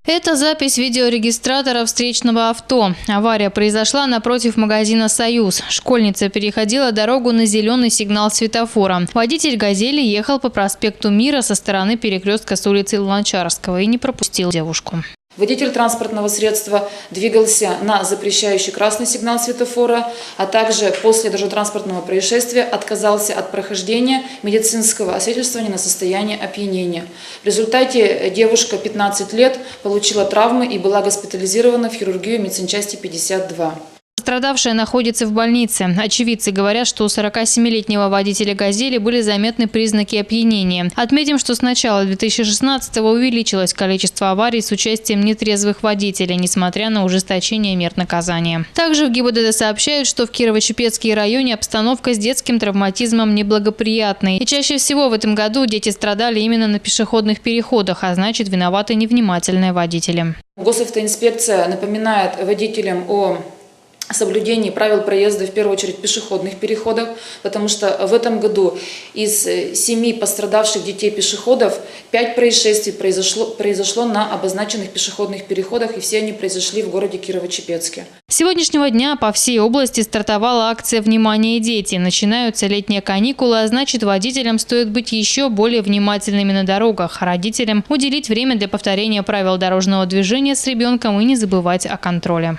Это запись видеорегистратора встречного авто. Авария произошла напротив магазина «Союз». Школьница переходила дорогу на зеленый сигнал светофора. Водитель «Газели» ехал по проспекту Мира со стороны перекрестка с улицы Луначарского и не пропустил девушку. Водитель транспортного средства двигался на запрещающий красный сигнал светофора, а также после дорожно-транспортного происшествия отказался от прохождения медицинского освидетельствования на состояние опьянения. В результате девушка 15 лет получила травмы и была госпитализирована в хирургию медсанчасти 52. Пострадавшая находится в больнице. Очевидцы говорят, что у 47-летнего водителя «Газели» были заметны признаки опьянения. Отметим, что с начала 2016-го увеличилось количество аварий с участием нетрезвых водителей, несмотря на ужесточение мер наказания. Также в ГИБДД сообщают, что в Кирово-Чепецком районе обстановка с детским травматизмом неблагоприятной. И чаще всего в этом году дети страдали именно на пешеходных переходах, а значит, виноваты невнимательные водители. Госавтоинспекция напоминает водителям о соблюдении правил проезда, в первую очередь, пешеходных переходов, потому что в этом году из 7 пострадавших детей-пешеходов 5 происшествий произошло на обозначенных пешеходных переходах, и все они произошли в городе Кирово-Чепецке. С сегодняшнего дня по всей области стартовала акция «Внимание, дети». Начинаются летние каникулы, а значит, водителям стоит быть еще более внимательными на дорогах, а родителям уделить время для повторения правил дорожного движения с ребенком и не забывать о контроле.